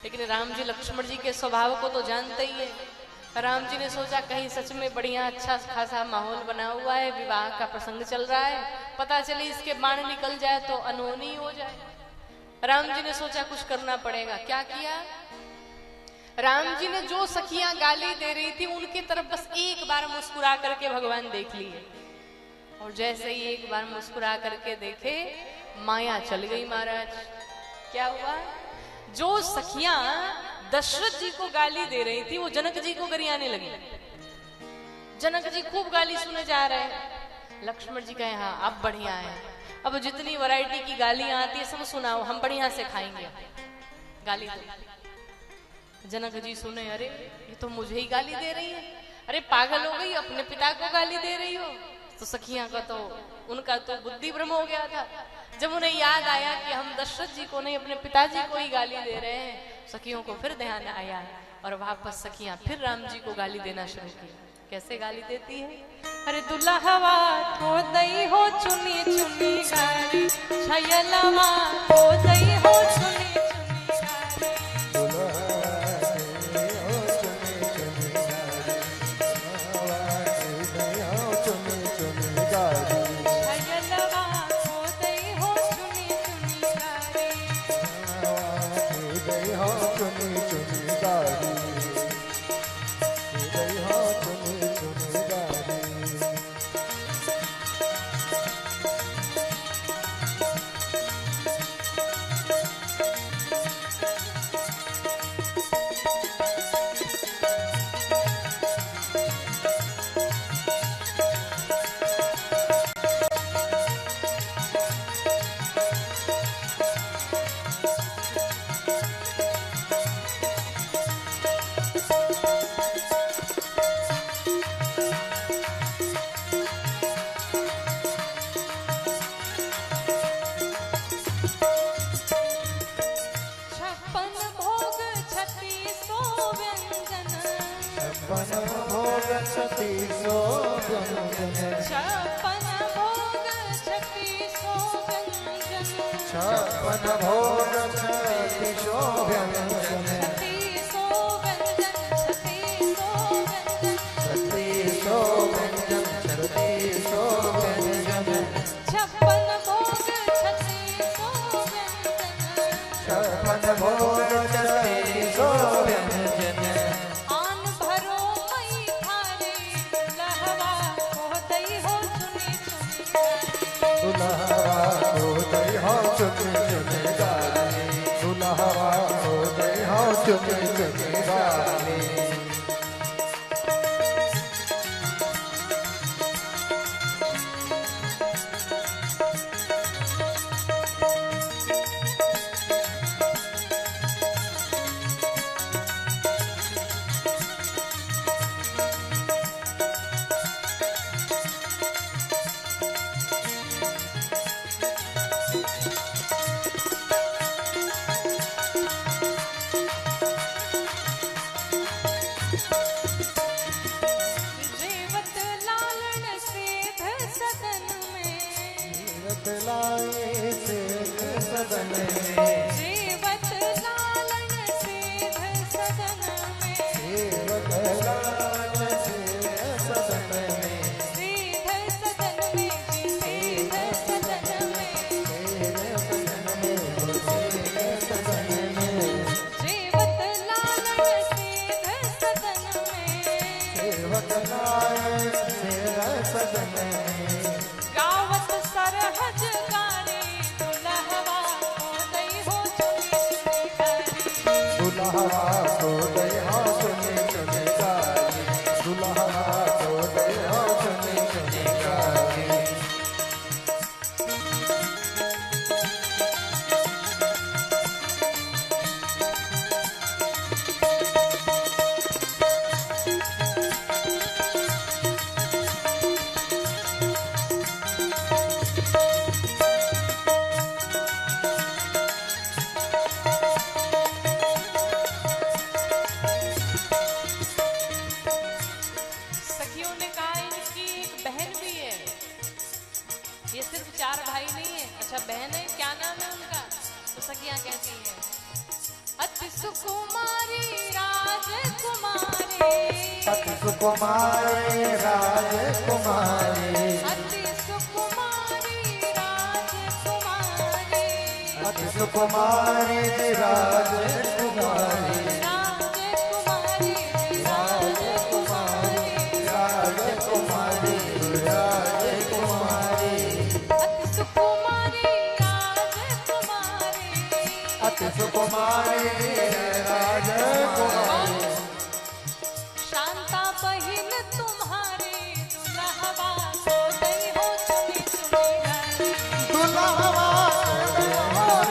लेकिन राम जी लक्ष्मण जी के स्वभाव को तो जानते ही है। राम जी ने सोचा कहीं सच में बढ़िया अच्छा खासा माहौल बना हुआ है, विवाह का प्रसंग चल रहा है, पता चले इसके बाण निकल जाए तो अनहोनी हो जाए। राम जी ने सोचा कुछ करना पड़ेगा। क्या किया? राम जी ने जो सखियां गाली दे रही थी उनकी तरफ बस एक बार मुस्कुरा करके भगवान देख लिए, और जैसे ही एक बार मुस्कुरा करके देखे माया चल गई महाराज। क्या हुआ? जो सखियां दशरथ जी को गाली दे रही थी वो जनक जी को गरियाने लगी। जनक जी खूब गाली सुने जा रहे हैं। लक्ष्मण जी कहे हाँ अब बढ़िया है, अब जितनी वैरायटी की गालियां आती है सब सुनाओ, हम बढ़िया से खाएंगे। गाली दो। जनक जी सुने, अरे ये तो मुझे ही गाली दे रही है, अरे पागल हो गई, अपने पिता को गाली दे रही हो। तो सखियां का तो उनका तो बुद्धि भ्रम हो गया था। जब उन्हें याद आया कि हम दशरथ जी को नहीं अपने पिताजी को ही गाली दे रहे हैं, सखियों को फिर ध्यान आया और वापस सखियां फिर राम जी को गाली देना शुरू की। कैसे गाली देती है? अरे दुल्हवा को दई हो चुनी चुनी गारी, छयलवा को दई हो चुनी सुकुमारी राजकुमारी, अति सुकुमारी राजकुमारी, अति सुकुमारी राजकुमारी, अति सुकुमारी राजकुमारी, राजकुमारी राजकुमारी, राजकुमारी राजकुमारी, अति सुकुमारी राजकुमारी, अति सुकुमारी राजकुमारी, शांता बहिन तुम्हारी दुल्हवा को गई हो चुनी चुनी गारी, दुल्हवा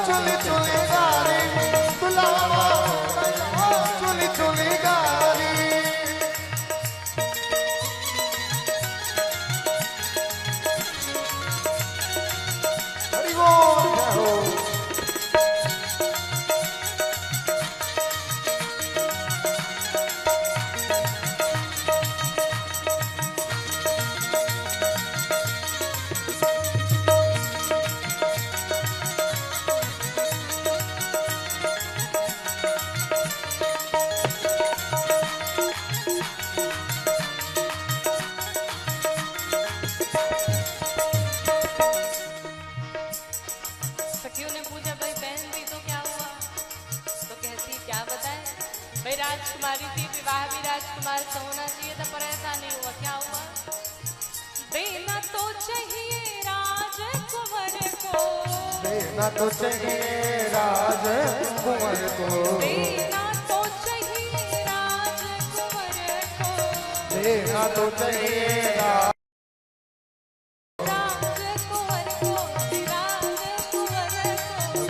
चुली चुली गारी, दुल्हवा चुली चुली गारी। हरि बोल जय हो। सखियों ने पूछा भाई बहन थी तो क्या हुआ, तो कहती क्या बताएं भाई राजकुमारी थी, विवाह भी राजकुमार से होना चाहिए था पर ऐसा नहीं हुआ, क्या हुआ, देना तो चाहिए राजकुंवर को, देना तो चाहिए राजकुंवर को, देना तो चाहिए राजकुंवर को, देना तो चाहिए राजकुंवर को, राजकुंवर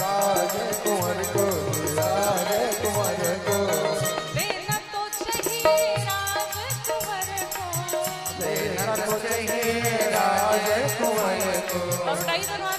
राजकुंवर को, को, राजकुंवर को, देना तो चाहिए राजकुंवर को, देना तो चाहिए राजकुंवर को। और कई दिनों